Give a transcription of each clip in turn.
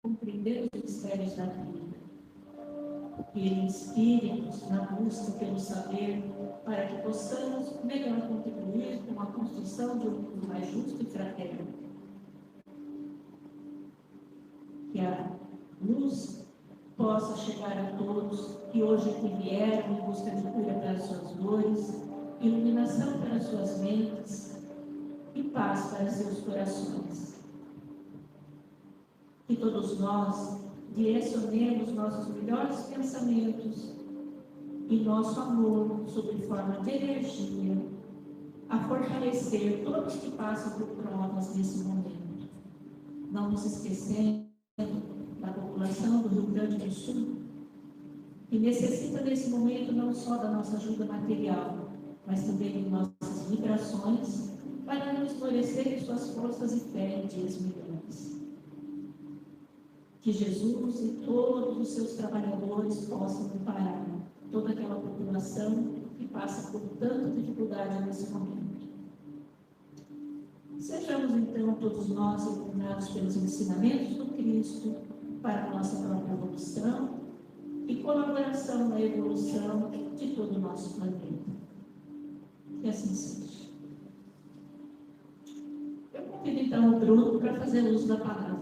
compreender os mistérios da vida. Que Ele inspire-nos na busca pelo saber, para que possamos melhor contribuir com a construção de um mundo mais justo e fraterno. Que a luz possa chegar a todos que hoje aqui vieram em busca de cura para as suas dores, iluminação para as suas mentes e paz para seus corações. Que todos nós direcionemos nossos melhores pensamentos e nosso amor sob forma de energia a fortalecer todos que passam por provas nesse momento. Não nos esquecendo da população do Rio Grande do Sul, que necessita nesse momento não só da nossa ajuda material, mas também de nossas vibrações, para não esmorecerem suas forças e fé em dias melhores. Que Jesus e todos os seus trabalhadores possam amparar toda aquela população que passa por tanta dificuldade nesse momento. Sejamos então todos nós iluminados pelos ensinamentos do Cristo para a nossa própria evolução e colaboração na evolução de todo o nosso planeta. Que assim seja. Eu convido então o Bruno para fazer uso da palavra.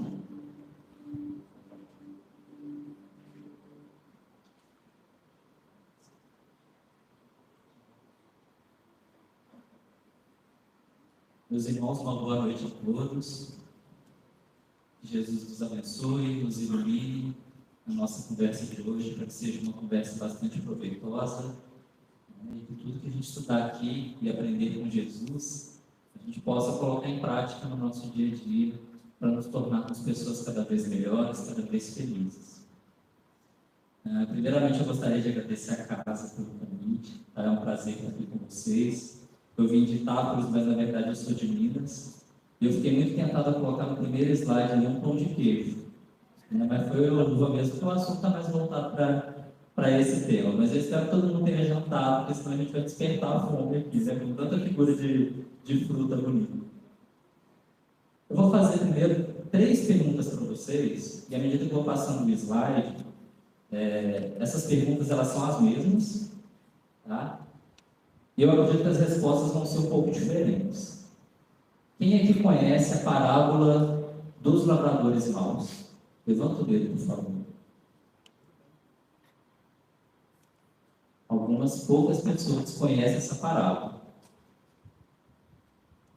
Meus irmãos, uma boa noite a todos. Que Jesus nos abençoe, nos ilumine na nossa conversa de hoje, para que seja uma conversa bastante proveitosa, e que tudo que a gente estudar aqui e aprender com Jesus, a gente possa colocar em prática no nosso dia a dia, para nos tornarmos pessoas cada vez melhores, cada vez felizes. Primeiramente, eu gostaria de agradecer a casa pelo convite. É um prazer estar aqui com vocês. Eu vim de Itápolis, mas na verdade eu sou de Minas. E eu fiquei muito tentado a colocar no primeiro slide ali um pão de queijo. Mas foi eu uva mesmo, porque o assunto está mais voltado para esse tema. Mas eu espero que todo mundo tenha jantado, porque senão a gente vai despertar a fome aqui, né? Com tanta figura de fruta bonita. Eu vou fazer primeiro 3 perguntas para vocês, e à medida que eu vou passando o slide, essas perguntas elas são as mesmas, tá? E eu acredito que as respostas vão ser um pouco diferentes. Quem aqui conhece a parábola dos lavradores maus? Levanta o dedo, por favor. Algumas poucas pessoas conhecem essa parábola.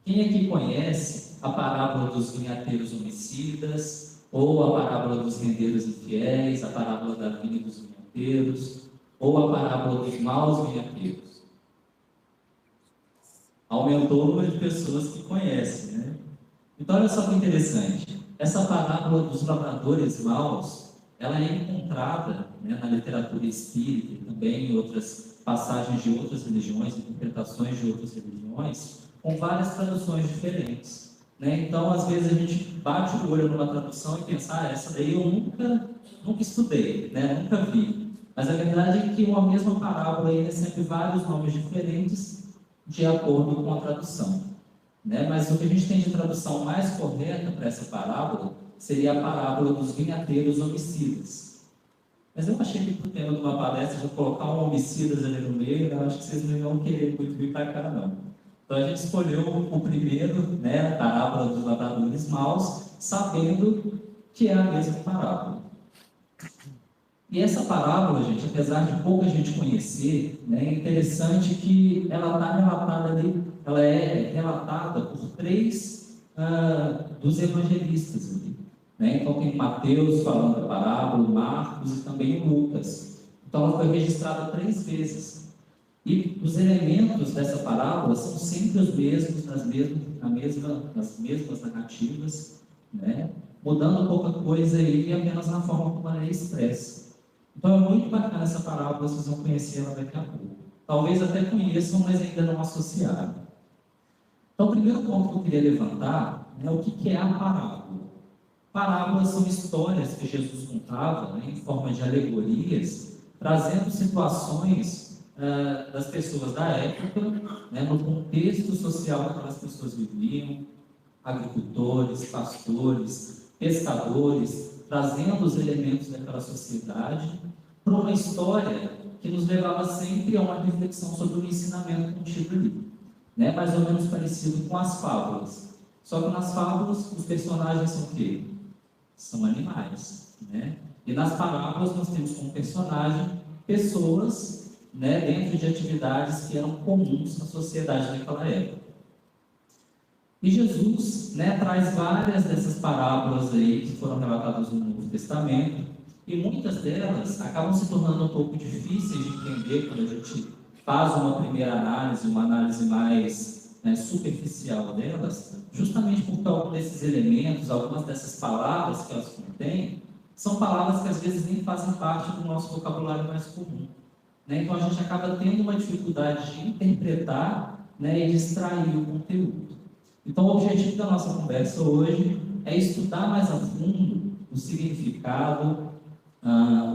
Quem aqui conhece a parábola dos vinhateiros homicidas, ou a parábola dos rendeiros infiéis, a parábola da vinha dos vinhateiros, ou a parábola dos maus vinhateiros? Aumentou o número de pessoas que conhecem, né? Então, olha só que interessante. Essa parábola dos lavradores maus, ela é encontrada, né, na literatura espírita e também em outras passagens de outras religiões, interpretações de outras religiões, com várias traduções diferentes, né? Então, às vezes, a gente bate o olho numa tradução e pensa, essa daí eu nunca estudei, né? Nunca vi. Mas a verdade é que uma mesma parábola aí recebe vários nomes diferentes de acordo com a tradução, né? Mas o que a gente tem de tradução mais correta para essa parábola seria a parábola dos vinhateiros homicidas. Mas eu achei que para o tema de uma palestra, já colocar um homicidas ali no meio, eu acho que vocês não iam querer muito vir para cá, não. Então a gente escolheu o primeiro, né, a parábola dos lavradores maus, sabendo que é a mesma parábola. E essa parábola, gente, apesar de pouca gente conhecer, né, é interessante que ela está relatada ali, ela é relatada por 3 dos evangelistas ali, né? Então tem Mateus falando da parábola, Marcos e também Lucas. Então ela foi registrada 3 vezes. E os elementos dessa parábola são sempre os mesmos, nas mesmas narrativas, né? Mudando pouca coisa aí, apenas na forma como ela é expressa. Então é muito bacana essa parábola, vocês vão conhecer ela daqui a pouco. Talvez até conheçam, mas ainda não associaram. Então o primeiro ponto que eu queria levantar é o que é a parábola. Parábolas são histórias que Jesus contava, né, em forma de alegorias, trazendo situações das pessoas da época, né, no contexto social que aquelas pessoas viviam, agricultores, pastores, pescadores, trazendo os elementos daquela sociedade para uma história que nos levava sempre a uma reflexão sobre o ensinamento contido ali, né? Mais ou menos parecido com as fábulas. Só que nas fábulas os personagens são o quê? São animais, né? E nas parábolas nós temos como personagem pessoas, né, dentro de atividades que eram comuns na sociedade naquela época. E Jesus, né, traz várias dessas parábolas aí que foram relatadas no Novo Testamento, e muitas delas acabam se tornando um pouco difíceis de entender quando a gente faz uma primeira análise, uma análise mais, né, superficial delas, justamente porque alguns desses elementos, algumas dessas palavras que elas contêm, são palavras que às vezes nem fazem parte do nosso vocabulário mais comum, né? Então a gente acaba tendo uma dificuldade de interpretar, né, e de extrair o conteúdo. Então, o objetivo da nossa conversa hoje é estudar mais a fundo o significado,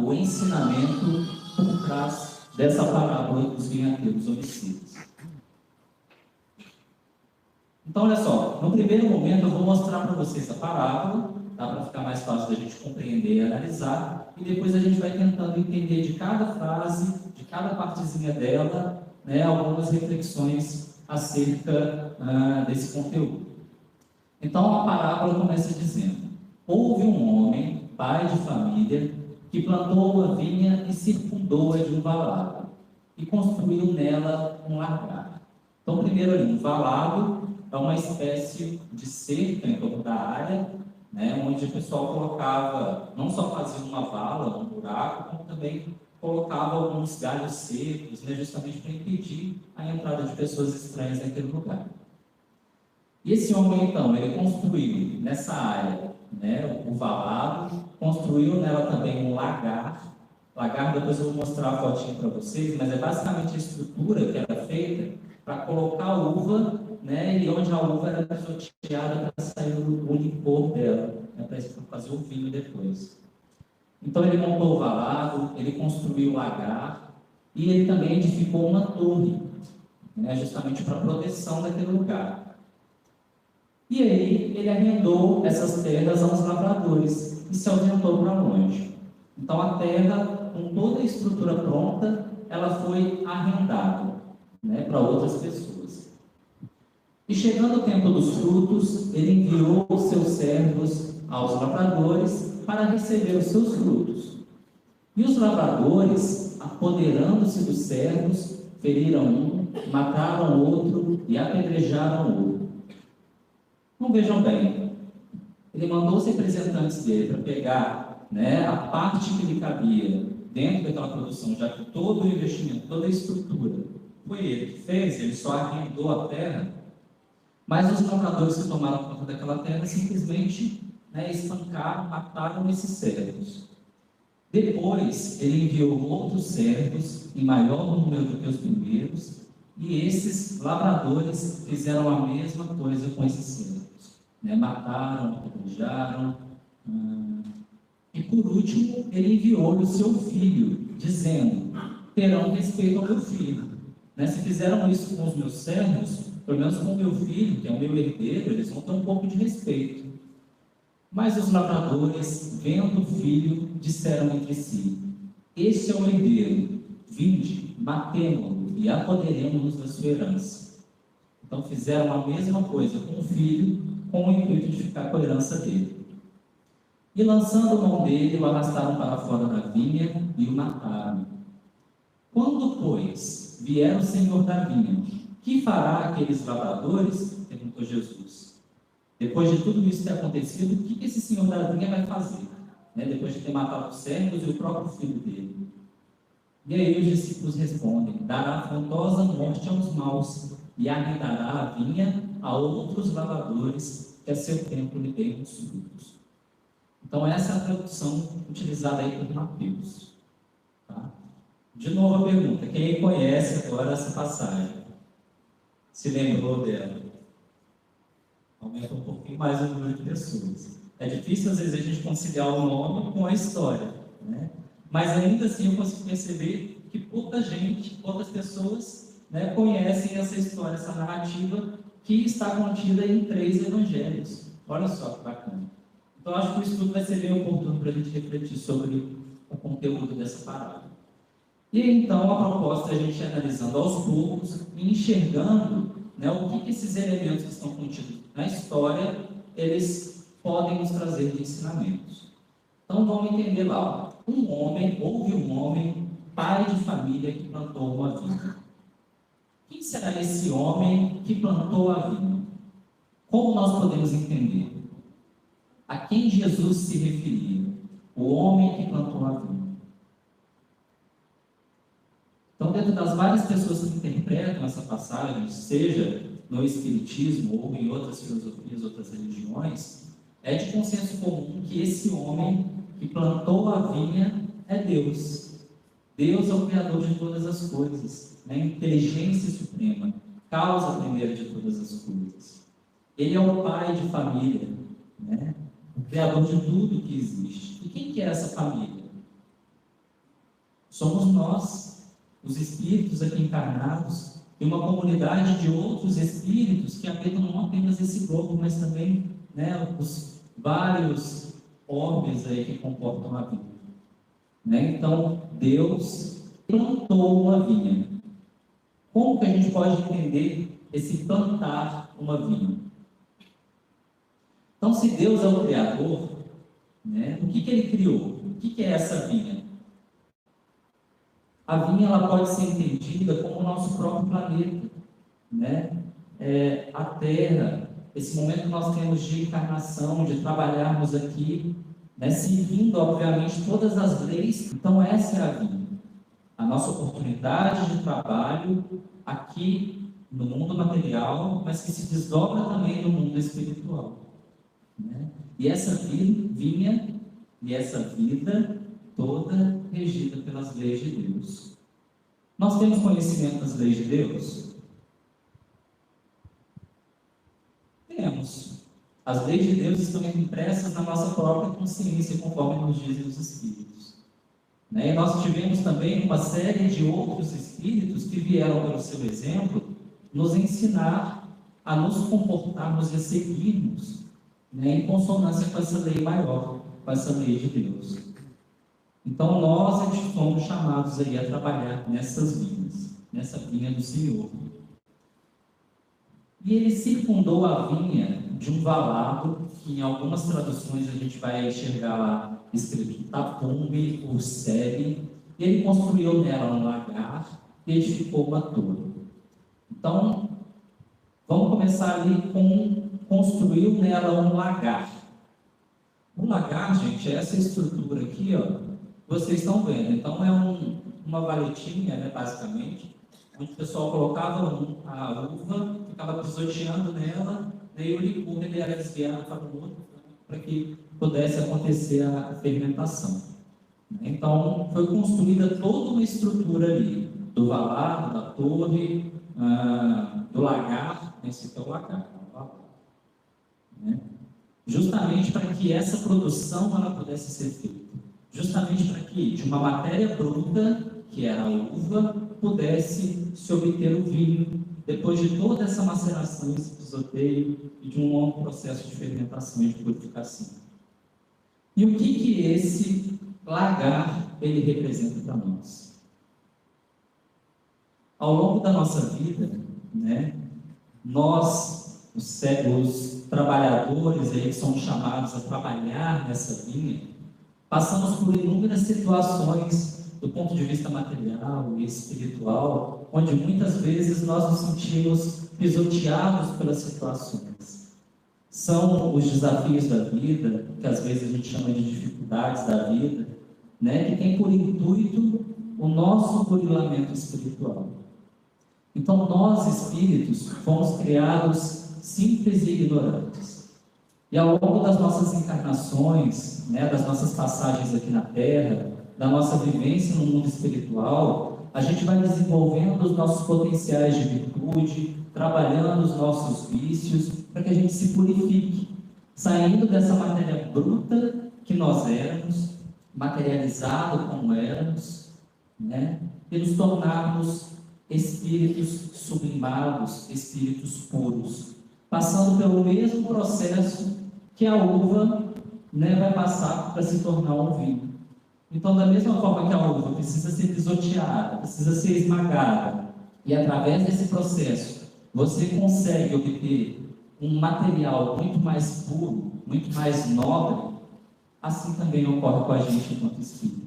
o ensinamento por trás dessa parábola dos vinhateiros homicidas. Então, olha só, no primeiro momento eu vou mostrar para vocês a parábola, tá? Para ficar mais fácil da gente compreender e analisar, e depois a gente vai tentando entender de cada frase, de cada partezinha dela, né, algumas reflexões acerca desse conteúdo. Então a parábola começa dizendo: houve um homem, pai de família, que plantou uma vinha e circundou-a de um valado, e construiu nela um lagar. Então, primeiro ali, um valado é uma espécie de cerca em torno da área, né, onde o pessoal colocava, não só fazia uma vala, um buraco, como também colocava alguns galhos secos, né, justamente para impedir a entrada de pessoas estranhas naquele lugar. E esse homem, então, ele construiu nessa área, né, o valado, construiu nela também um lagar. Lagar, depois eu vou mostrar a fotinha para vocês, mas é basicamente a estrutura que era feita para colocar a uva, né, e onde a uva era pisoteada para sair o licor dela, né, para fazer o vinho depois. Então ele montou o valado, ele construiu o lagar e ele também edificou uma torre, né, justamente para a proteção daquele lugar. E aí ele arrendou essas terras aos lavradores e se ausentou para longe. Então a terra, com toda a estrutura pronta, ela foi arrendada, né, para outras pessoas. E chegando o tempo dos frutos, ele enviou os seus servos aos lavradores para receber os seus frutos. E os lavradores, apoderando-se dos servos, feriram um, mataram outro e apedrejaram outro. Então vejam bem, ele mandou os representantes dele para pegar, né, a parte que lhe cabia dentro daquela produção, já que todo o investimento, toda a estrutura foi ele que fez, ele só arrendou a terra, mas os lavradores que tomaram conta daquela terra simplesmente, né, espancaram, mataram esses servos. Depois, ele enviou outros servos, em maior número do que os primeiros, e esses lavradores fizeram a mesma coisa com esses servos, né? Mataram, apedrejaram. E por último, ele enviou o seu filho, dizendo: terão respeito ao meu filho. Né? Se fizeram isso com os meus servos, pelo menos com o meu filho, que é o meu herdeiro, eles vão ter um pouco de respeito. Mas os lavradores, vendo o filho, disseram entre si: este é o herdeiro, vinde, matemo-lo e apoderemo-nos da sua herança. Então fizeram a mesma coisa com o filho, com o intuito de ficar com a herança dele. E lançando a mão dele, o arrastaram para fora da vinha e o mataram. Quando, pois, vier o Senhor da vinha, que fará aqueles lavradores? Perguntou Jesus. Depois de tudo isso ter acontecido, o que esse senhor da vinha vai fazer? Né? Depois de ter matado os servos e o próprio filho dele. E aí os discípulos respondem: dará afrontosa morte aos maus e arrendará a vinha a outros lavradores que a seu tempo lhe deem os frutos. Então essa é a tradução utilizada aí por Mateus. Tá? De novo a pergunta: quem conhece agora essa passagem? Se lembrou dela? Aumenta um pouquinho mais o número de pessoas. É difícil, às vezes, a gente conciliar o nome com a história, né? Mas ainda assim eu consigo perceber que pouca gente, poucas pessoas, né, conhecem essa história, essa narrativa que está contida em 3 evangelhos. Olha só que bacana. Então, acho que o estudo vai ser bem oportuno para a gente refletir sobre o conteúdo dessa parábola. E então, a proposta é a gente ir analisando aos poucos e enxergando, né, o que esses elementos que estão contidos na história, eles podem nos trazer de ensinamentos. Então, vamos entender lá. Houve um homem, pai de família, que plantou uma vinha. Quem será esse homem que plantou a vinha? Como nós podemos entender? A quem Jesus se referia? O homem que plantou a vinha. Então, dentro das várias pessoas que interpretam essa passagem, seja no Espiritismo ou em outras filosofias, outras religiões, é de consenso comum que esse homem que plantou a vinha é Deus. Deus é o Criador de todas as coisas, né? Inteligência suprema, causa primeira de todas as coisas. Ele é o pai de família, né? O Criador de tudo que existe. E quem que é essa família? Somos nós, os espíritos aqui encarnados, e uma comunidade de outros espíritos que habitam não apenas esse globo, mas também, né, os vários orbes aí que comportam a vida. Né? Então, Deus plantou uma vinha. Como que a gente pode entender esse plantar uma vinha? Então, se Deus é o Criador, né, o que Ele criou? O que é essa vinha? A vinha ela pode ser entendida como o nosso próprio planeta, né? A Terra, esse momento que nós temos de encarnação, de trabalharmos aqui, né, seguindo, obviamente, todas as leis. Então, essa é a vinha. A nossa oportunidade de trabalho aqui no mundo material, mas que se desdobra também no mundo espiritual. Né? E essa vinha e essa vida toda regida pelas leis de Deus. Nós temos conhecimento das leis de Deus? Temos. As leis de Deus estão impressas na nossa própria consciência, conforme nos dizem os Espíritos. Né? E nós tivemos também uma série de outros Espíritos que vieram, pelo seu exemplo, nos ensinar a nos comportarmos e a seguirmos, né, em consonância com essa lei maior, com essa lei de Deus. Então, nós fomos chamados aí a trabalhar nessas vinhas, nessa vinha do Senhor. E ele circundou a vinha de um valado, que em algumas traduções a gente vai enxergar lá escrito tapume ou sebe, e ele construiu nela um lagar e edificou uma torre. Então, vamos começar ali com construiu nela um lagar. O lagar, gente, é essa estrutura aqui, ó, vocês estão vendo. Então, é uma valetinha, né, basicamente, onde o pessoal colocava a uva, ficava pisoteando nela, e o licor ele era desviado para o outro, para que pudesse acontecer a fermentação. Então, foi construída toda uma estrutura ali, do valado, da torre, do lagar, esse aqui é o lagar, né? Justamente para que essa produção ela pudesse ser feita. Justamente para que de uma matéria bruta, que era a uva, pudesse se obter o vinho, depois de toda essa maceração, esse pisoteio e de um longo processo de fermentação e de purificação. E o que esse lagar ele representa para nós? Ao longo da nossa vida, né, nós, os trabalhadores aí que são chamados a trabalhar nessa vinha, passamos por inúmeras situações do ponto de vista material e espiritual, onde muitas vezes nós nos sentimos pisoteados pelas situações. São os desafios da vida, que às vezes a gente chama de dificuldades da vida, né, que tem por intuito o nosso burilamento espiritual. Então, nós, espíritos, fomos criados simples e ignorantes. E ao longo das nossas encarnações, né, das nossas passagens aqui na Terra, da nossa vivência no mundo espiritual, a gente vai desenvolvendo os nossos potenciais de virtude, trabalhando os nossos vícios, para que a gente se purifique, saindo dessa matéria bruta que nós éramos, materializado como éramos, né, e nos tornarmos espíritos sublimados, espíritos puros, passando pelo mesmo processo que a uva, né, vai passar para se tornar um vinho. Então, da mesma forma que a uva precisa ser pisoteada, precisa ser esmagada, e através desse processo você consegue obter um material muito mais puro, muito mais nobre, assim também ocorre com a gente enquanto espírito.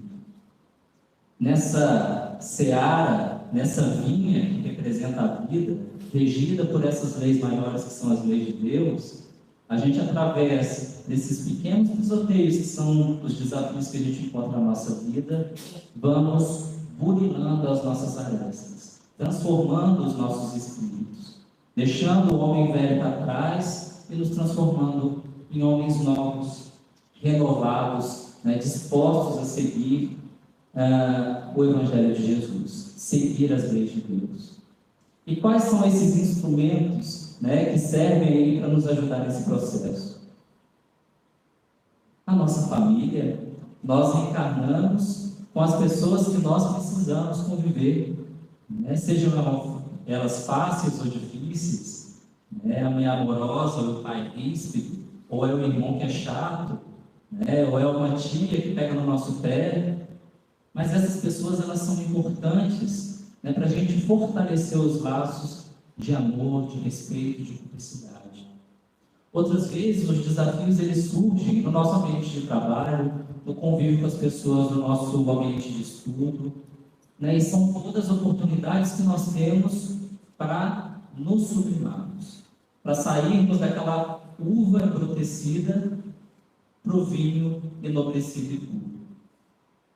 Nessa seara, nessa vinha que representa a vida, regida por essas leis maiores que são as leis de Deus, a gente, através desses pequenos pisoteios que são os desafios que a gente encontra na nossa vida, vamos burilando as nossas arestas, transformando os nossos espíritos, deixando o homem velho para trás e nos transformando em homens novos, renovados, né, dispostos a seguir o Evangelho de Jesus, seguir as leis de Deus. E quais são esses instrumentos, né, que servem aí para nos ajudar nesse processo? A nossa família. Nós reencarnamos com as pessoas que nós precisamos conviver, né, sejam elas fáceis ou difíceis, né, a mãe amorosa, ou o pai ríspido, ou é o irmão que é chato, né, ou é uma tia que pega no nosso pé. Mas essas pessoas, elas são importantes, né, para a gente fortalecer os laços de amor, de respeito, de cumplicidade. Outras vezes, os desafios eles surgem no nosso ambiente de trabalho, no convívio com as pessoas, no nosso ambiente de estudo, né, e são todas oportunidades que nós temos para nos sublimarmos, para sairmos daquela uva embrutecida para o vinho enobrecido e puro.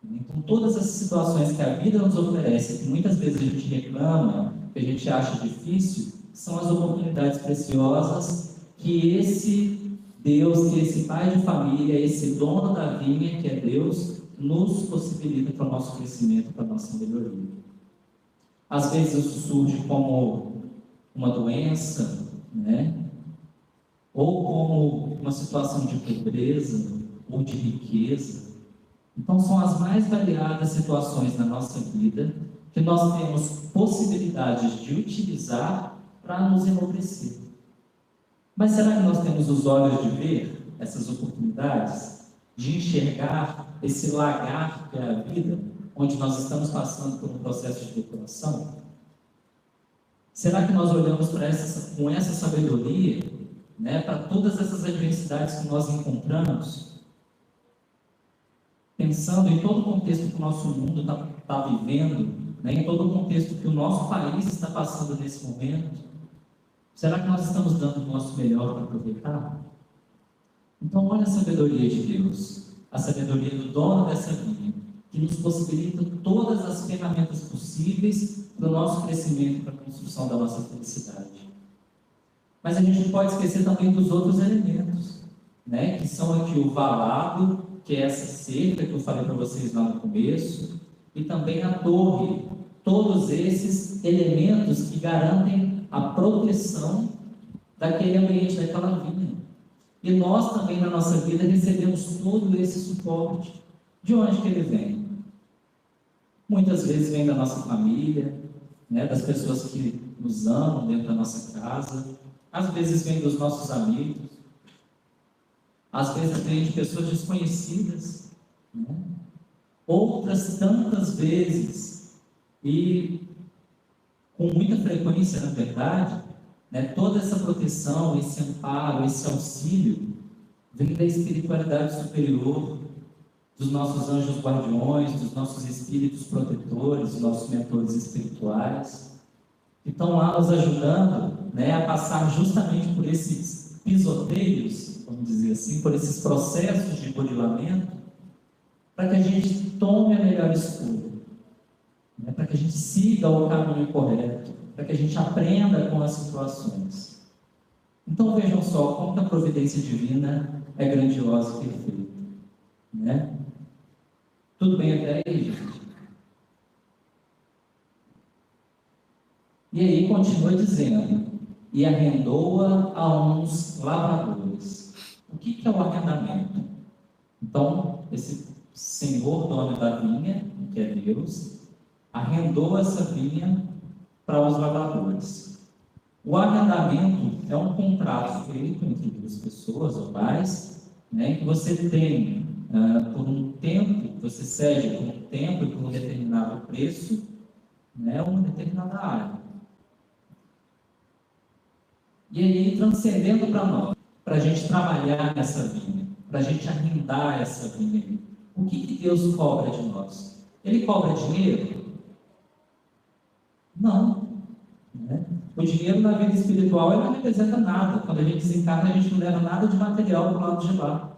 Então, todas as situações que a vida nos oferece, que muitas vezes a gente reclama, que a gente acha difícil, são as oportunidades preciosas que esse Deus, que esse pai de família, esse dono da vinha, que é Deus, nos possibilita para o nosso crescimento, para a nossa melhoria. Às vezes isso surge como uma doença, né? Ou como uma situação de pobreza ou de riqueza. Então, são as mais variadas situações na nossa vida que nós temos possibilidades de utilizar para nos enobrecer. Mas será que nós temos os olhos de ver essas oportunidades? De enxergar esse lagar que é a vida, onde nós estamos passando por um processo de depuração? Será que nós olhamos com essa sabedoria, né, para todas essas adversidades que nós encontramos? Pensando em todo o contexto que o nosso mundo está vivendo, né, em todo o contexto que o nosso país está passando nesse momento, será que nós estamos dando o nosso melhor para aproveitar? Então, olha a sabedoria de Deus, a sabedoria do dono dessa vinha, que nos possibilita todas as ferramentas possíveis para o nosso crescimento e para a construção da nossa felicidade. Mas a gente não pode esquecer também dos outros elementos, né, que são aqui o valado, que é essa cerca que eu falei para vocês lá no começo, e também a torre, todos esses elementos que garantem a proteção daquele ambiente, daquela vinha. E nós também na nossa vida recebemos todo esse suporte. De onde que ele vem? Muitas vezes vem da nossa família, né, das pessoas que nos amam dentro da nossa casa, às vezes vem dos nossos amigos, às vezes vem de pessoas desconhecidas, né? Outras tantas vezes, e com muita frequência, na verdade, né, toda essa proteção, esse amparo, esse auxílio, vem da espiritualidade superior, dos nossos anjos guardiões, dos nossos espíritos protetores, dos nossos mentores espirituais, que estão lá nos ajudando, né, a passar justamente por esses pisoteios, vamos dizer assim, por esses processos de burilamento, para que a gente tome a melhor escolha, né, para que a gente siga o caminho correto, para que a gente aprenda com as situações. Então vejam só como a providência divina é grandiosa e perfeita, né? Tudo bem até aí, gente? E aí continua dizendo: e arrendou-a a uns lavradores. O que é o arrendamento? Então, esse senhor dono da vinha, que é Deus, arrendou essa vinha para os lavradores. O arrendamento é um contrato feito entre duas pessoas ou mais, né, que você tem, por um tempo, você cede por um tempo e por um determinado preço, né, uma determinada área. E aí, transcendendo para nós, para a gente trabalhar nessa vinha, para a gente arrendar essa vinha, o que Deus cobra de nós? Ele cobra dinheiro? Não. Né? O dinheiro na vida espiritual ele não representa nada. Quando a gente desencarna, a gente não leva nada de material para o lado de lá.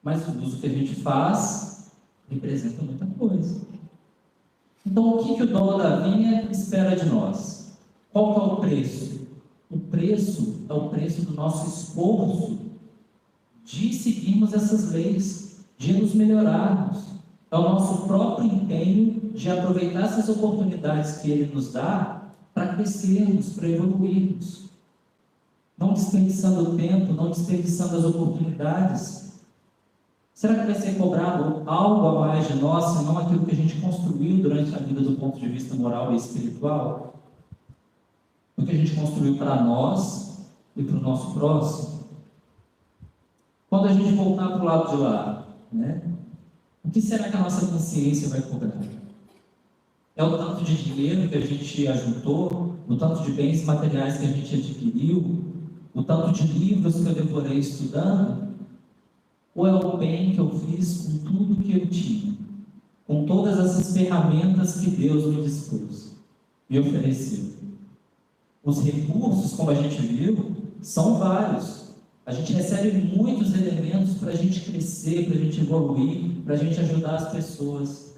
Mas o uso que a gente faz representa muita coisa. Então, o que o dono da vinha espera de nós? Qual que é o preço? O preço é o preço do nosso esforço de seguirmos essas leis, de nos melhorarmos. É o nosso próprio empenho de aproveitar essas oportunidades que Ele nos dá para crescermos, para evoluirmos. Não desperdiçando o tempo, não desperdiçando as oportunidades. Será que vai ser cobrado algo a mais de nós, senão aquilo que a gente construiu durante a vida do ponto de vista moral e espiritual? O que a gente construiu para nós e para o nosso próximo? Quando a gente voltar para o lado de lá, né? O que será que a nossa consciência vai cobrar? É o tanto de dinheiro que a gente ajuntou, o tanto de bens materiais que a gente adquiriu, o tanto de livros que eu devorei estudando? Ou é o bem que eu fiz com tudo que eu tinha, com todas essas ferramentas que Deus me dispôs, me ofereceu? Os recursos, como a gente viu, são vários. A gente recebe muitos elementos para a gente crescer, para a gente evoluir, para a gente ajudar as pessoas.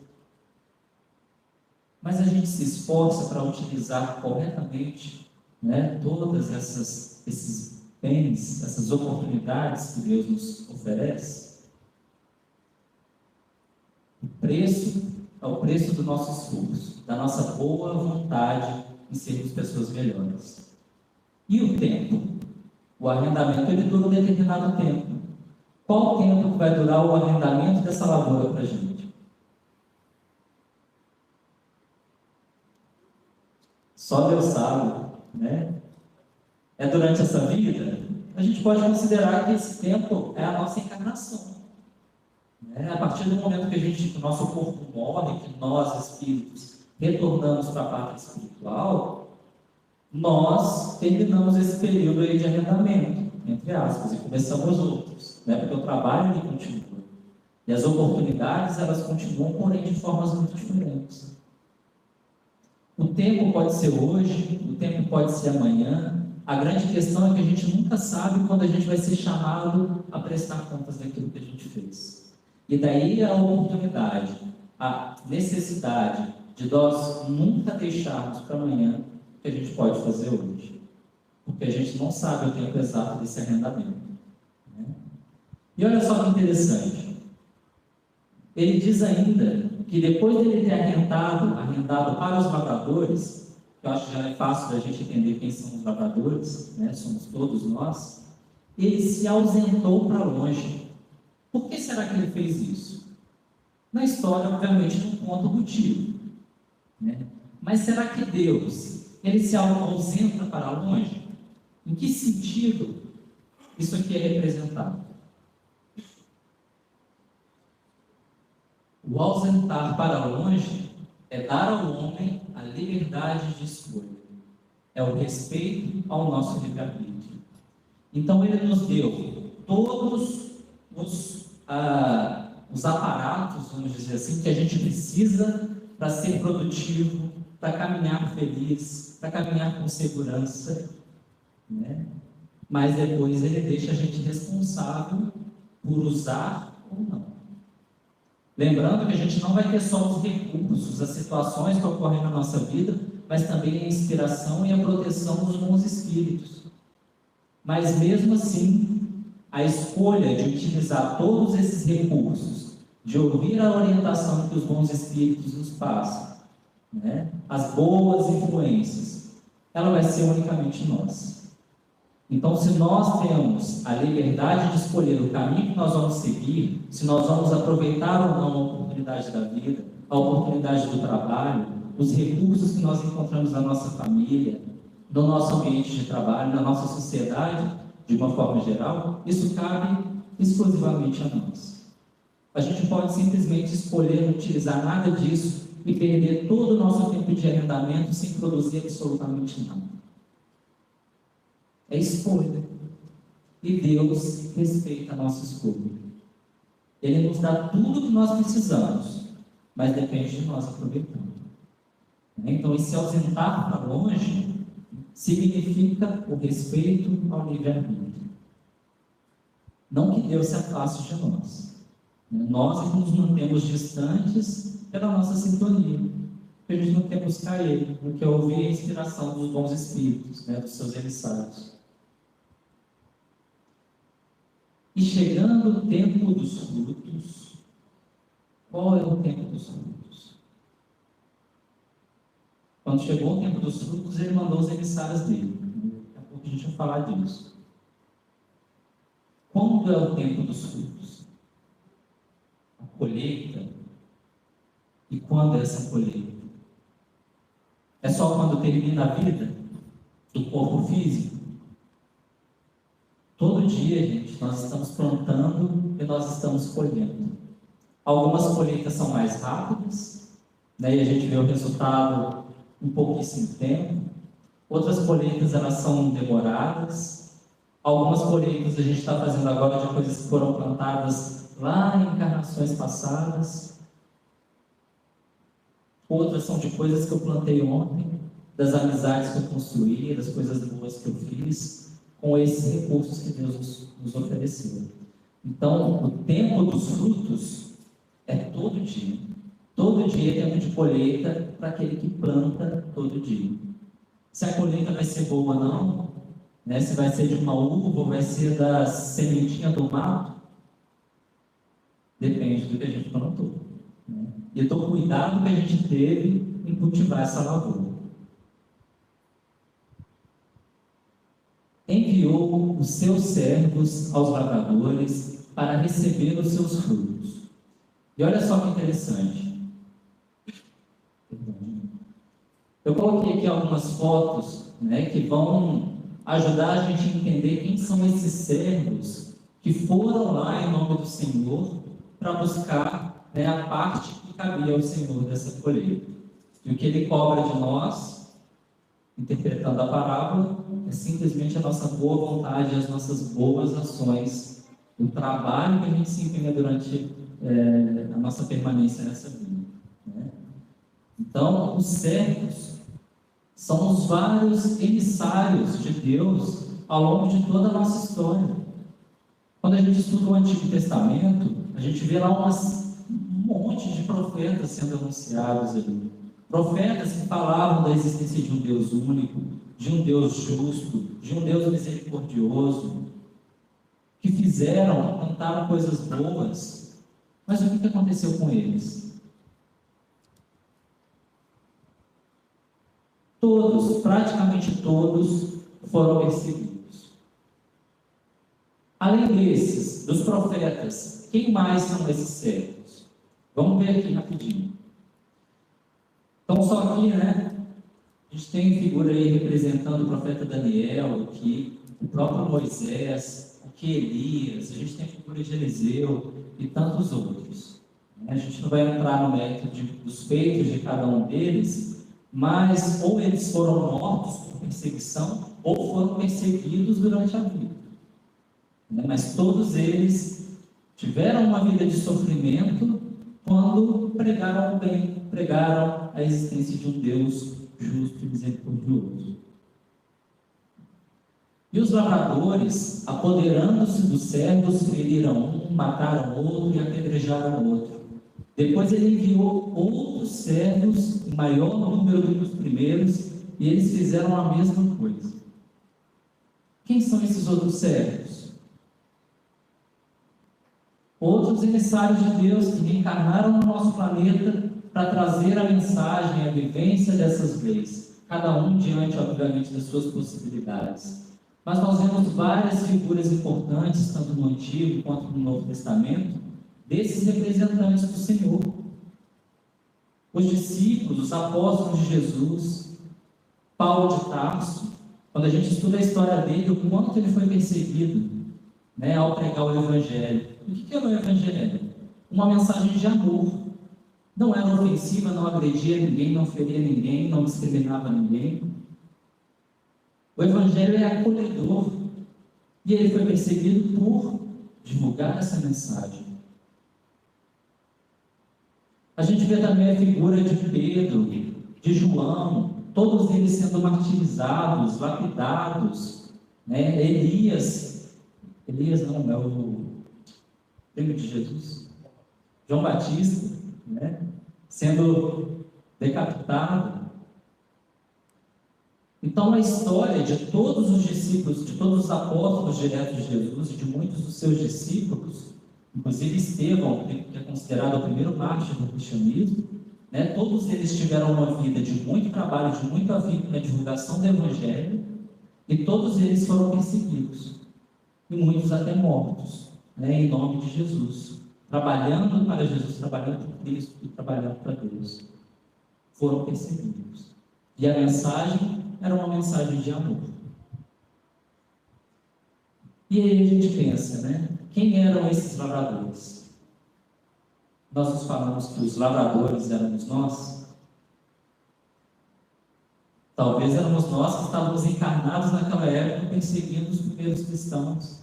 Mas a gente se esforça para utilizar corretamente, né, todas esses bens, essas oportunidades que Deus nos oferece. O preço é o preço do nosso esforço, da nossa boa vontade em sermos pessoas melhores. E o tempo? O arrendamento ele dura um determinado tempo. Qual o tempo que vai durar o arrendamento dessa lavoura para a gente? Só Deus sabe, né? É durante essa vida? A gente pode considerar que esse tempo é a nossa encarnação. Né? A partir do momento que o nosso corpo morre, que nós, espíritos, retornamos para a parte espiritual, nós terminamos esse período aí de arrendamento, entre aspas, e começamos outros, né? Porque o trabalho ele continua. E as oportunidades, elas continuam, porém de formas muito diferentes. O tempo pode ser hoje, o tempo pode ser amanhã. A grande questão é que a gente nunca sabe quando a gente vai ser chamado a prestar contas daquilo que a gente fez. E daí a oportunidade, a necessidade de nós nunca deixarmos para amanhã o que a gente pode fazer hoje. Porque a gente não sabe o tempo exato desse arrendamento. Né? E olha só que interessante. Ele diz ainda que depois dele ter arrendado para os lavradores, que eu acho que já é fácil da gente entender quem são os lavradores, né? Somos todos nós, ele se ausentou para longe. Por que será que ele fez isso? Na história, obviamente, não conta o motivo. Né? Mas será que Deus, ele se ausenta para longe? Em que sentido isso aqui é representado? O ausentar para longe é dar ao homem a liberdade de escolha. É o respeito ao nosso livre-arbítrio. Então, ele nos deu todos os aparatos, vamos dizer assim, que a gente precisa para ser produtivo, para caminhar feliz, para caminhar com segurança, né? Mas depois ele deixa a gente responsável por usar ou não. Lembrando que a gente não vai ter só os recursos, as situações que ocorrem na nossa vida, mas também a inspiração e a proteção dos bons espíritos. Mas mesmo assim, a escolha de utilizar todos esses recursos, de ouvir a orientação que os bons espíritos nos passam, né? As boas influências, ela vai ser unicamente nossa. Então, se nós temos a liberdade de escolher o caminho que nós vamos seguir, se nós vamos aproveitar ou não a oportunidade da vida, a oportunidade do trabalho, os recursos que nós encontramos na nossa família, no nosso ambiente de trabalho, na nossa sociedade, de uma forma geral, isso cabe exclusivamente a nós. A gente pode simplesmente escolher não utilizar nada disso e perder todo o nosso tempo de arrendamento sem produzir absolutamente nada. É escolha. E Deus respeita a nossa escolha. Ele nos dá tudo o que nós precisamos, mas depende de nós aproveitarmos. Então, se ausentar para longe significa o respeito ao livre-arbítrio. Não que Deus se afaste de nós. Nós é que nos mantemos distantes pela nossa sintonia. Porque a gente não quer buscar Ele, não quer ouvir a inspiração dos bons espíritos, dos seus emissários. E chegando o tempo dos frutos, qual é o tempo dos frutos? Quando chegou o tempo dos frutos, ele mandou os emissários dele. Daqui a pouco a gente vai falar disso. Quando é o tempo dos frutos? A colheita. E quando é essa colheita? É só quando termina a vida do corpo físico? Todo dia, gente, nós estamos plantando e nós estamos colhendo. Algumas colheitas são mais rápidas, e a gente vê o resultado em pouquíssimo tempo. Outras colheitas, elas são demoradas. Algumas colheitas a gente está fazendo agora de coisas que foram plantadas lá em encarnações passadas. Outras são de coisas que eu plantei ontem, das amizades que eu construí, das coisas boas que eu fiz, com esses recursos que Deus nos ofereceu. Então, o tempo dos frutos é todo dia. Todo dia é tempo de colheita para aquele que planta todo dia. Se a colheita vai ser boa ou não, se vai ser de uma uva ou vai ser da sementinha do mato, depende do que a gente plantou. E do cuidado que a gente teve em cultivar essa lavoura. Enviou os seus servos aos lavradores para receber os seus frutos. E olha só que interessante. Eu coloquei aqui algumas fotos, que vão ajudar a gente a entender quem são esses servos que foram lá em nome do Senhor para buscar a parte que cabia ao Senhor dessa colheita. E o que ele cobra de nós, interpretando a parábola, é simplesmente a nossa boa vontade, as nossas boas ações, o trabalho que a gente se empenha durante a nossa permanência nessa vida. Então, os servos são os vários emissários de Deus ao longo de toda a nossa história. Quando a gente estuda o Antigo Testamento, a gente vê lá um monte de profetas sendo anunciados ali. Profetas que falavam da existência de um Deus único, de um Deus justo, de um Deus misericordioso, que cantaram coisas boas, mas o que aconteceu com eles? Todos, praticamente todos, foram perseguidos. Além desses, dos profetas, quem mais são esses servos? Vamos ver aqui rapidinho. Então, só aqui, a gente tem figura aí representando o profeta Daniel, aqui, o próprio Moisés, aqui Elias, a gente tem a figura de Eliseu e tantos outros. A gente não vai entrar no mérito dos feitos de cada um deles, mas ou eles foram mortos por perseguição, ou foram perseguidos durante a vida. Mas todos eles tiveram uma vida de sofrimento quando pregaram o bem, pregaram a existência de um Deus justo e misericordioso. E os lavradores, apoderando-se dos servos, feriram um, mataram outro e apedrejaram outro. Depois ele enviou outros servos, em maior número do que os primeiros, e eles fizeram a mesma coisa. Quem são esses outros servos? Outros emissários de Deus que reencarnaram no nosso planeta para trazer a mensagem, a vivência dessas leis, cada um diante, obviamente, das suas possibilidades. Mas nós vemos várias figuras importantes, tanto no Antigo quanto no Novo Testamento, desses representantes do Senhor. Os discípulos, os apóstolos de Jesus, Paulo de Tarso, quando a gente estuda a história dele, o quanto ele foi perseguido, né, ao pregar o Evangelho. O que é o Evangelho? Uma mensagem de amor. Não era ofensiva, não agredia ninguém, não feria ninguém, não discriminava ninguém. O Evangelho é acolhedor. E ele foi perseguido por divulgar essa mensagem. A gente vê também a figura de Pedro, de João, todos eles sendo martirizados, lapidados, né? Elias não, é o primo de Jesus, João Batista, né? Sendo decapitado. Então, a história de todos os discípulos, de todos os apóstolos diretos de Jesus e de muitos dos seus discípulos, inclusive Estevão, que é considerado o primeiro mártir do cristianismo, né, todos eles tiveram uma vida de muito trabalho, de muito afinco na divulgação do Evangelho, e todos eles foram perseguidos, e muitos até mortos, né, em nome de Jesus, trabalhando para Jesus, trabalhando por Cristo e trabalhando para Deus. Foram perseguidos. E a mensagem era uma mensagem de amor. E aí a gente pensa, né? Quem eram esses lavradores? Nós nos falamos que os lavradores éramos nós. Talvez éramos nós que estávamos encarnados naquela época perseguindo os primeiros cristãos.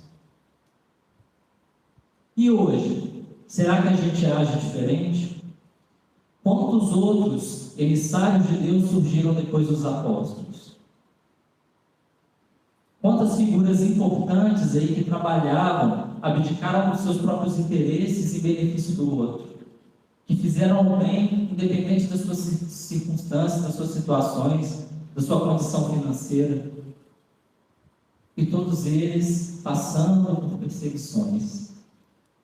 E hoje, será que a gente age diferente? Quantos outros emissários de Deus surgiram depois dos apóstolos? Quantas figuras importantes aí que trabalhavam, abdicaram dos seus próprios interesses em benefício do outro, que fizeram o bem independente das suas circunstâncias, das suas situações, da sua condição financeira, e todos eles passando por perseguições.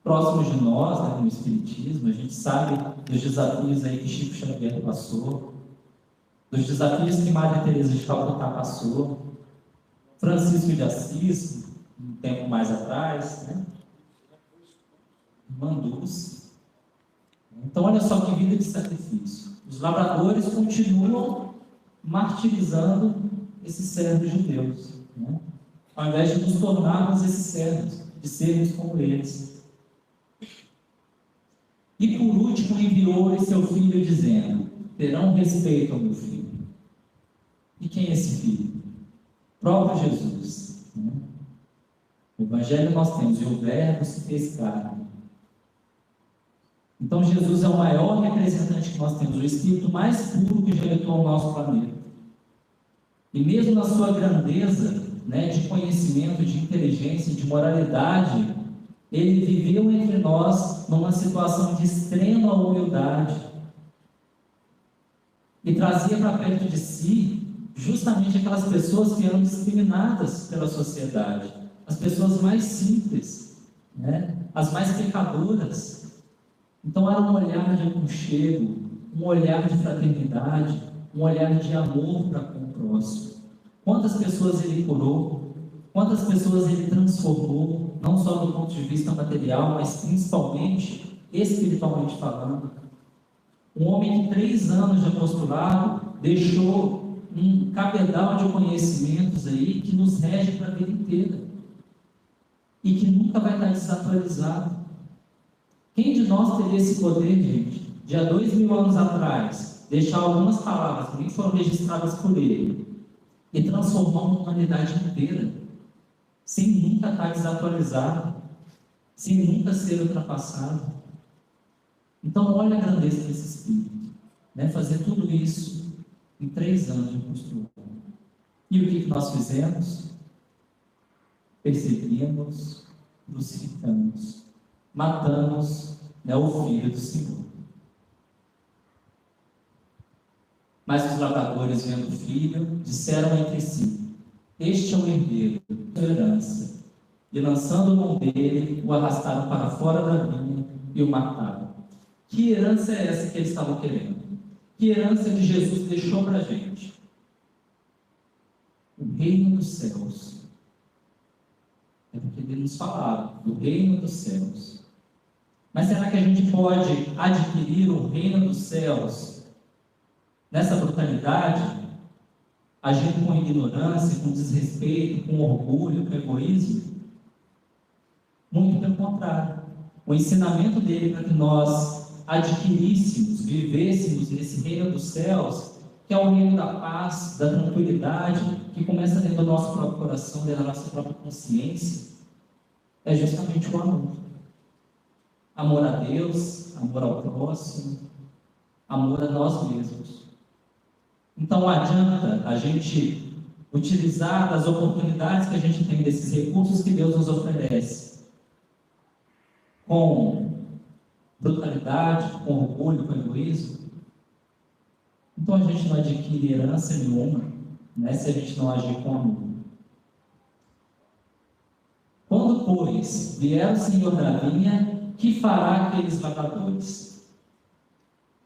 Próximos de nós, né, no Espiritismo, a gente sabe dos desafios aí que Chico Xavier passou, dos desafios que Maria Teresa de Calcutá passou, Francisco de Assis, um tempo mais atrás, né? Mandus. Então, olha só que vida de sacrifício. Os lavradores continuam martirizando esses servos de Deus, né? Ao invés de nos tornarmos esses servos, de sermos como eles. E por último enviou seu filho dizendo: terão respeito ao meu filho. E quem é esse filho? O próprio Jesus, né? No Evangelho nós temos: e o Verbo se fez carne. Então Jesus é o maior representante que nós temos, o Espírito mais puro que já entrou ao nosso planeta. E mesmo na sua grandeza, né, de conhecimento, de inteligência, de moralidade, ele viveu entre nós numa situação de extrema humildade e trazia para perto de si justamente aquelas pessoas que eram discriminadas pela sociedade, as pessoas mais simples, né? As mais pecadoras. Então era um olhar de aconchego, um olhar de fraternidade, um olhar de amor para com o próximo. Quantas pessoas ele curou, quantas pessoas ele transformou, não só do ponto de vista material, mas principalmente espiritualmente falando. Um homem que 3 anos de apostolado deixou um cabedal de conhecimentos aí que nos rege para a vida inteira e que nunca vai estar desatualizado. Quem de nós teria esse poder, gente, de há 2000 anos atrás, deixar algumas palavras que nem foram registradas por ele e transformar uma humanidade inteira, sem nunca estar desatualizado, sem nunca ser ultrapassado? Então, olha a grandeza desse Espírito, né? Fazer tudo isso em 3 anos de apostolado. E o que nós fizemos? Perseguimos, crucificamos, matamos, né, o Filho do Senhor. Mas os lavradores, vendo o filho, disseram entre si: este é o herdeiro da herança. E lançando mão dele, o arrastaram para fora da vinha e o mataram. Que herança é essa que eles estavam querendo? Que herança que Jesus deixou para a gente? O reino dos céus. É porque ele nos falava do reino dos céus. Mas será que a gente pode adquirir o reino dos céus nessa brutalidade, agindo com ignorância, com desrespeito, com orgulho, com egoísmo? Muito pelo contrário. O ensinamento dele para que nós adquiríssemos, vivêssemos nesse reino dos céus, que é o reino da paz, da tranquilidade, que começa dentro do nosso próprio coração, dentro da nossa própria consciência, é justamente o amor. Amor a Deus, amor ao próximo, amor a nós mesmos. Então não adianta a gente utilizar das oportunidades que a gente tem, desses recursos que Deus nos oferece, com brutalidade, com orgulho, com egoísmo. Então a gente não adquire herança nenhuma, né, se a gente não agir com amor. Quando, pois, vier o Senhor da vinha, que fará aqueles lavradores?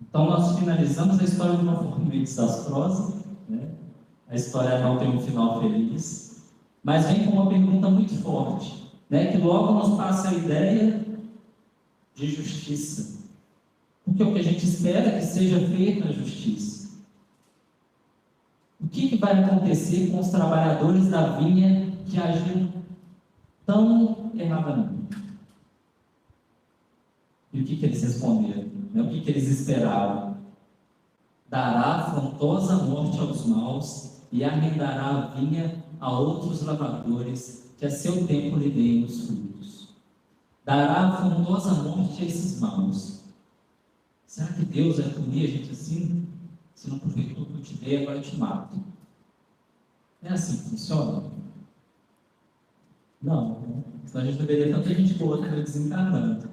Então nós finalizamos a história de uma forma meio desastrosa, né? A história não tem um final feliz, mas vem com uma pergunta muito forte, né, que logo nos passa a ideia de justiça. Porque o que a gente espera é que seja feita a justiça. O que vai acontecer com os trabalhadores da vinha que agiram tão erradamente? E o que eles responderam? O que eles esperavam? Dará afrontosa morte aos maus e arrendará a vinha a outros lavradores que a seu tempo lhe deem os frutos. Dará afrontosa morte a esses maus. Será que Deus vai punir a gente assim? Se não aproveitou o que eu te dei, agora eu te mato. É assim que funciona? Não, né? Senão a gente deveria tanta gente boa também desencarnando.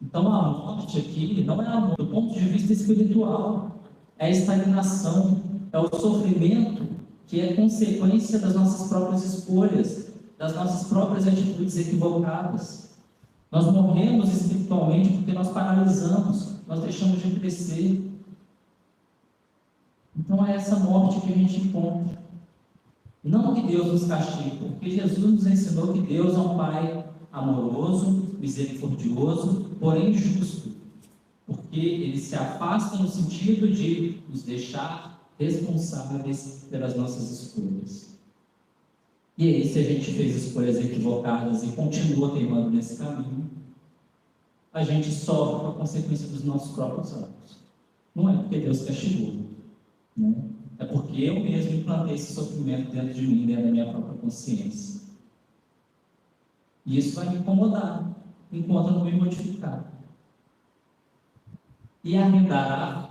Então a morte aqui não é amor, do ponto de vista espiritual, é a estagnação, é o sofrimento que é consequência das nossas próprias escolhas, das nossas próprias atitudes equivocadas. Nós morremos espiritualmente porque nós paralisamos, nós deixamos de crescer. Então é essa morte que a gente encontra. Não que Deus nos castigue, porque Jesus nos ensinou que Deus é um Pai amoroso, misericordioso, porém justo, porque Ele se afasta no sentido de nos deixar responsáveis pelas nossas escolhas. E aí, se a gente fez escolhas equivocadas e continua teimando nesse caminho, a gente sofre com a consequência dos nossos próprios atos. Não é porque Deus castigou, né? É porque eu mesmo implantei esse sofrimento dentro de mim, dentro da minha própria consciência. E isso vai me incomodar, enquanto eu não me modificar. E arrendará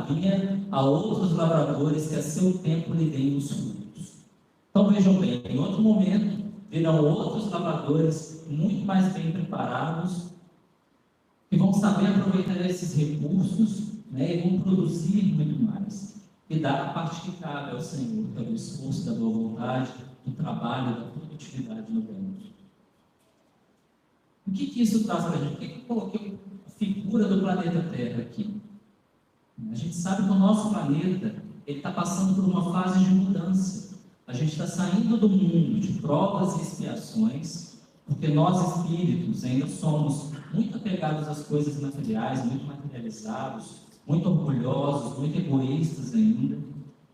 vinha a outros lavradores que a seu tempo lhe deem os frutos. Então vejam bem, em outro momento virão outros lavradores muito mais bem preparados, que vão saber aproveitar esses recursos, né, e vão produzir muito mais. E dar a parte que cabe ao Senhor, que é o esforço da boa vontade, do trabalho, da produtividade no bem. O que isso traz para a gente? Por que eu coloquei a figura do planeta Terra aqui? A gente sabe que o nosso planeta está passando por uma fase de mudança. A gente está saindo do mundo de provas e expiações, porque nós espíritos ainda somos muito apegados às coisas materiais, muito materializados, muito orgulhosos, muito egoístas ainda.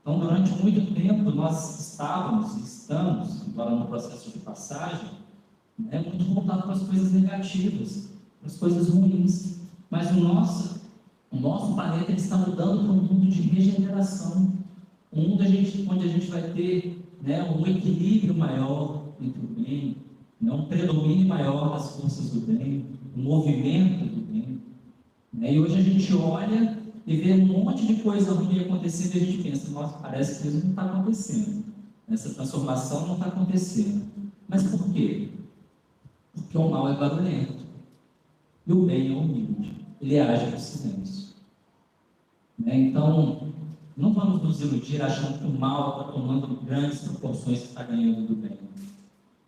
Então, durante muito tempo, nós estávamos e estamos, agora no processo de passagem, muito voltado para as coisas negativas, para as coisas ruins. Mas o nosso planeta ele está mudando para um mundo de regeneração, um mundo onde a gente vai ter, um equilíbrio maior entre o bem, um predomínio maior das forças do bem, um movimento do bem. E hoje a gente olha e vê um monte de coisa ruim acontecendo e a gente pensa, nossa, parece que isso não está acontecendo, essa transformação não está acontecendo. Mas por quê? Porque o mal é barulhento e o bem é humilde, ele age no silêncio. Então, não vamos nos iludir achando que o mal está tomando grandes proporções que está ganhando do bem.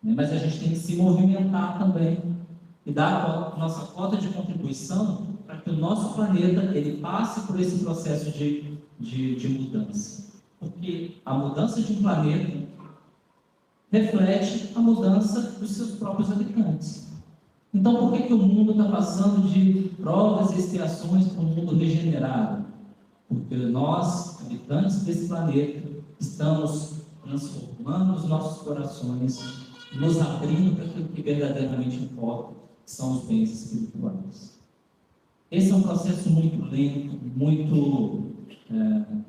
Mas a gente tem que se movimentar também e dar a nossa cota de contribuição para que o nosso planeta ele passe por esse processo de mudança. Porque a mudança de um planeta reflete a mudança dos seus próprios habitantes. Então, por que o mundo está passando de provas e expiações para um mundo regenerado? Porque nós, habitantes desse planeta, estamos transformando os nossos corações nos abrindo para aquilo que verdadeiramente importa, que são os bens espirituais. Esse é um processo muito lento, muito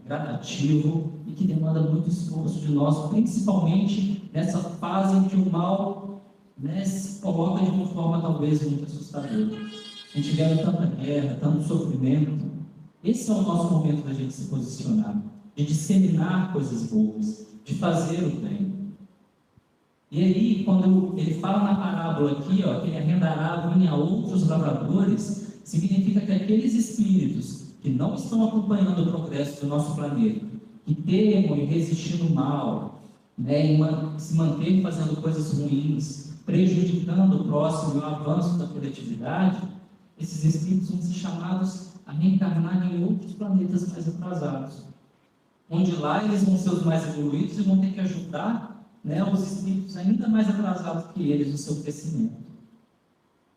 gradativo e que demanda muito esforço de nós, principalmente nessa fase em que o mal, né, se coloca de uma forma talvez muito assustadora. A gente vê tanta guerra, tanto sofrimento. Esse é o nosso momento da gente se posicionar, de disseminar coisas boas, de fazer o bem. E aí, quando ele fala na parábola aqui, ó, que ele arrendará vinha a outros lavradores, significa que aqueles espíritos que não estão acompanhando o progresso do nosso planeta, que temam e resistindo mal, né, e se manterem fazendo coisas ruins, prejudicando o próximo e o avanço da coletividade, esses espíritos vão ser chamados a reencarnar em outros planetas mais atrasados, onde lá eles vão ser os mais evoluídos e vão ter que ajudar, né, os espíritos ainda mais atrasados que eles no seu crescimento.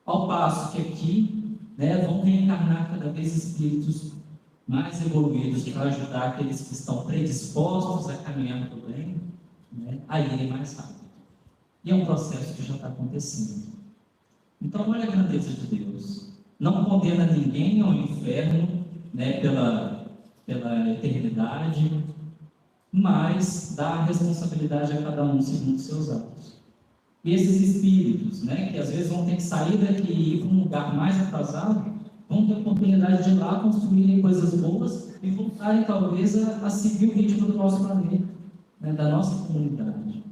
Ao passo que aqui, né, vão reencarnar cada vez espíritos mais evoluídos para ajudar aqueles que estão predispostos a caminhar para o bem, né, a irem mais rápido. E é um processo que já está acontecendo. Então, olha a grandeza de Deus. Não condena ninguém ao inferno, né, pela eternidade, mas dá a responsabilidade a cada um segundo os seus atos. E esses espíritos, né, que às vezes vão ter que sair daqui e ir para um lugar mais atrasado, vão ter a oportunidade de ir lá construírem coisas boas e voltarem talvez a seguir o ritmo do nosso planeta, né, da nossa comunidade.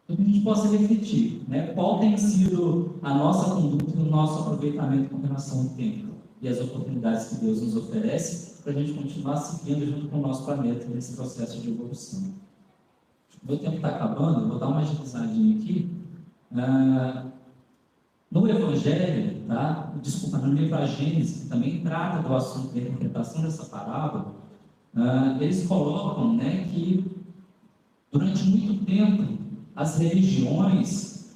Então, que a gente possa refletir, né, qual tem sido a nossa conduta e o nosso aproveitamento com relação ao tempo e as oportunidades que Deus nos oferece para a gente continuar seguindo junto com o nosso planeta nesse processo de evolução. O meu tempo está acabando, eu vou dar uma agilizadinha aqui. No Evangelho, no livro A Gênesis, que também trata do assunto da interpretação dessa parábola, eles colocam, né, que durante muito tempo as religiões,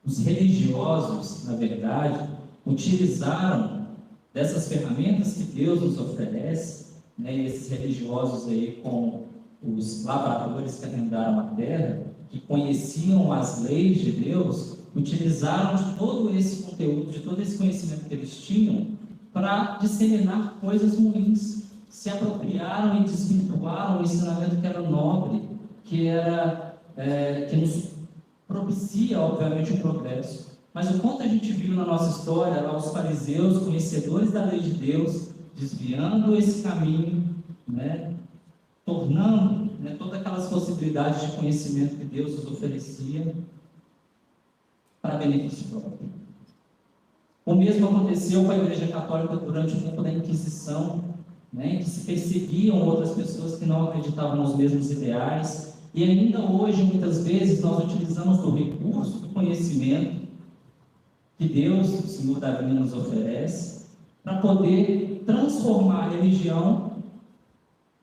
os religiosos, na verdade, utilizaram dessas ferramentas que Deus nos oferece, né, e esses religiosos aí com os lavradores que arrendaram a terra, que conheciam as leis de Deus, utilizaram de todo esse conteúdo, de todo esse conhecimento que eles tinham, para disseminar coisas ruins, se apropriaram e desvirtuaram o ensinamento que era nobre, que nos propicia, obviamente, o progresso. Mas o quanto a gente viu na nossa história, lá os fariseus, conhecedores da lei de Deus, desviando esse caminho, né, tornando, né, todas aquelas possibilidades de conhecimento que Deus nos oferecia para benefício próprio. O mesmo aconteceu com a Igreja Católica durante o tempo da Inquisição, né, em que se perseguiam outras pessoas que não acreditavam nos mesmos ideais, e ainda hoje, muitas vezes, nós utilizamos do recurso do conhecimento que Deus, o Senhor da vida, nos oferece, para poder transformar a religião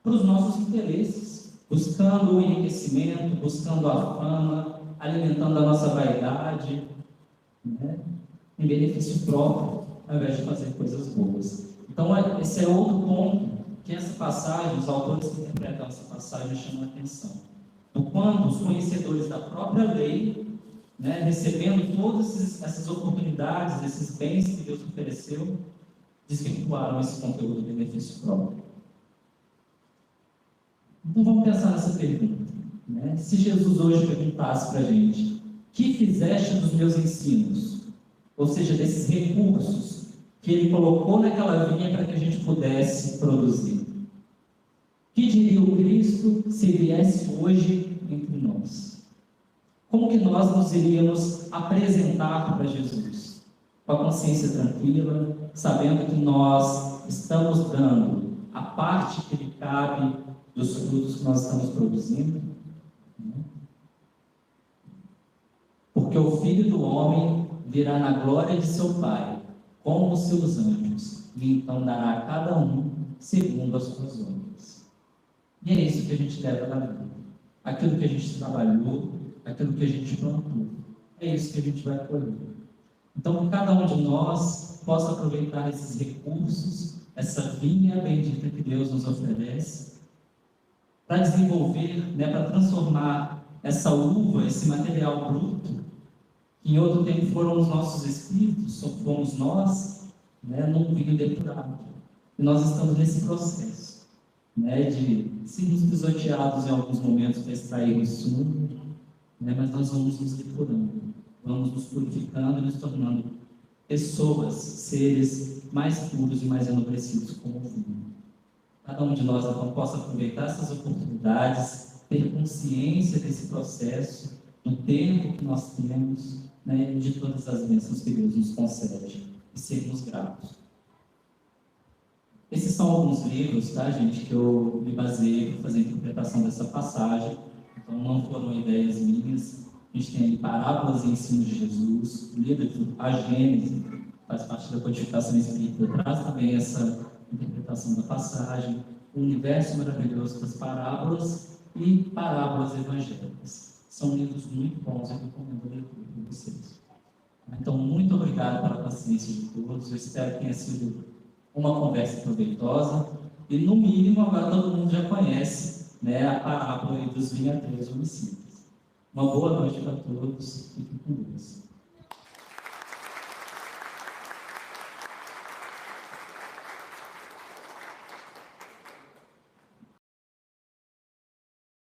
para os nossos interesses, buscando o enriquecimento, buscando a fama, alimentando a nossa vaidade, né, em benefício próprio, ao invés de fazer coisas boas. Então, esse é outro ponto que essa passagem, os autores que interpretam essa passagem chamam a atenção. Do quanto os conhecedores da própria lei, né, recebendo todas essas oportunidades, esses bens que Deus ofereceu, desvirtuaram esse conteúdo de benefício próprio. Então vamos pensar nessa pergunta, né? Se Jesus hoje perguntasse para a gente: que fizeste dos meus ensinos? Ou seja, desses recursos que Ele colocou naquela vinha para que a gente pudesse produzir. Que diria o Cristo se viesse hoje entre nós? Como que nós nos iríamos apresentar para Jesus? Com a consciência tranquila, sabendo que nós estamos dando a parte que lhe cabe dos frutos que nós estamos produzindo? Porque o Filho do Homem virá na glória de seu Pai, com os seus anjos, e então dará a cada um segundo as suas obras. E é isso que a gente deve dar vida. Aquilo que a gente trabalhou, aquilo que a gente plantou, é isso que a gente vai colher. Então, que cada um de nós possa aproveitar esses recursos, essa vinha bendita que Deus nos oferece, para desenvolver, né, para transformar essa uva, esse material bruto, que em outro tempo foram os nossos espíritos, fomos nós, né, num vinho depurado. E nós estamos nesse processo, né, de sermos pisoteados em alguns momentos para extrair o sumo, né, mas nós vamos nos depurando, vamos nos purificando e nos tornando pessoas, seres mais puros e mais enobrecidos como o vinho. Cada um de nós então possa aproveitar essas oportunidades, ter consciência desse processo, do tempo que nós temos, né, e de todas as bênçãos que Deus nos concede, e sermos gratos. Esses são alguns livros, tá, gente, que eu me baseei para fazer a interpretação dessa passagem. Então, não foram ideias minhas. A gente tem ali Parábolas e Ensino de Jesus, o livro A Gênese, faz parte da codificação espírita, traz também essa interpretação da passagem, o universo maravilhoso das parábolas e parábolas evangélicas. São livros muito bons, eu recomendo a leitura para vocês. Então, muito obrigado pela paciência de todos, eu espero que tenha sido uma conversa proveitosa, e no mínimo agora todo mundo já conhece, né, a parábola dos vinhateiros homicidas. Uma boa noite para todos, fiquem com Deus.